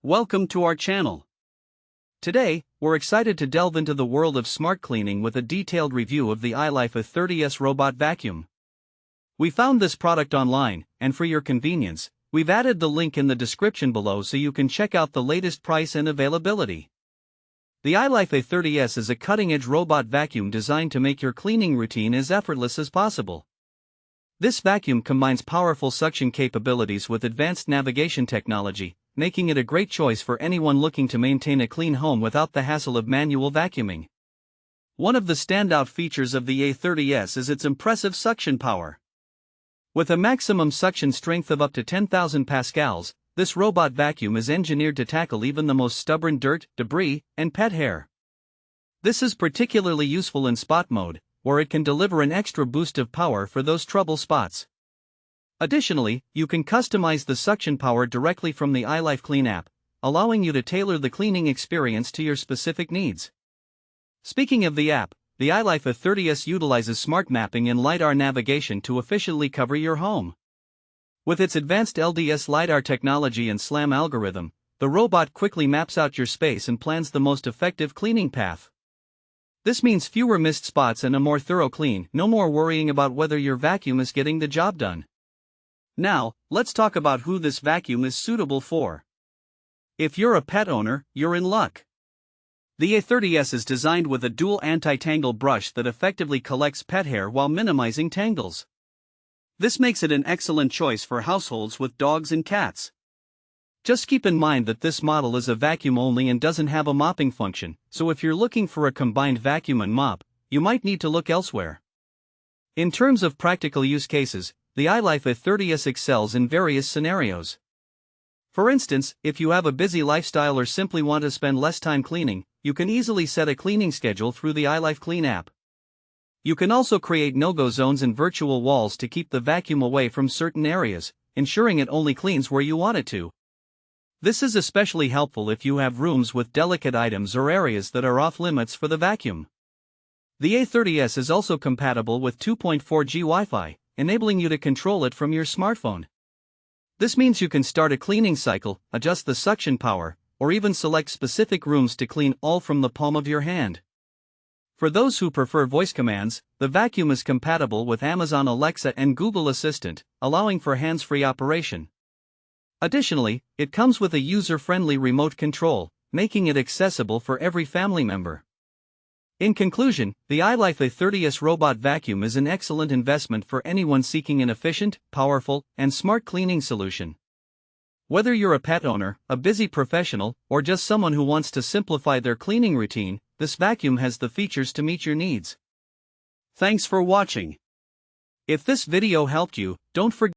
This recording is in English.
Welcome to our channel. Today, we're excited to delve into the world of smart cleaning with a detailed review of the ILIFE A30s Robot Vacuum. We found this product online, and for your convenience, we've added the link in the description below so you can check out the latest price and availability. The ILIFE A30s is a cutting-edge robot vacuum designed to make your cleaning routine as effortless as possible. This vacuum combines powerful suction capabilities with advanced navigation technology, making it a great choice for anyone looking to maintain a clean home without the hassle of manual vacuuming. One of the standout features of the A30s is its impressive suction power. With a maximum suction strength of up to 10,000 pascals, this robot vacuum is engineered to tackle even the most stubborn dirt, debris, and pet hair. This is particularly useful in spot mode, where it can deliver an extra boost of power for those trouble spots. Additionally, you can customize the suction power directly from the ILIFE Clean app, allowing you to tailor the cleaning experience to your specific needs. Speaking of the app, the ILIFE A30s utilizes smart mapping and LiDAR navigation to efficiently cover your home. With its advanced LDS LiDAR technology and SLAM algorithm, the robot quickly maps out your space and plans the most effective cleaning path. This means fewer missed spots and a more thorough clean, no more worrying about whether your vacuum is getting the job done. Now, let's talk about who this vacuum is suitable for. If you're a pet owner, you're in luck. The A30s is designed with a dual anti-tangle brush that effectively collects pet hair while minimizing tangles. This makes it an excellent choice for households with dogs and cats. Just keep in mind that this model is a vacuum only and doesn't have a mopping function, so if you're looking for a combined vacuum and mop, you might need to look elsewhere. In terms of practical use cases, the ILIFE A30s excels in various scenarios. For instance, if you have a busy lifestyle or simply want to spend less time cleaning, you can easily set a cleaning schedule through the ILIFE Clean app. You can also create no-go zones and virtual walls to keep the vacuum away from certain areas, ensuring it only cleans where you want it to. This is especially helpful if you have rooms with delicate items or areas that are off-limits for the vacuum. The A30s is also compatible with 2.4G Wi-Fi, enabling you to control it from your smartphone. This means you can start a cleaning cycle, adjust the suction power, or even select specific rooms to clean all from the palm of your hand. For those who prefer voice commands, the vacuum is compatible with Amazon Alexa and Google Assistant, allowing for hands-free operation. Additionally, it comes with a user-friendly remote control, making it accessible for every family member. In conclusion, the ILIFE A30s Robot Vacuum is an excellent investment for anyone seeking an efficient, powerful, and smart cleaning solution. Whether you're a pet owner, a busy professional, or just someone who wants to simplify their cleaning routine, this vacuum has the features to meet your needs. Thanks for watching. If this video helped you, don't forget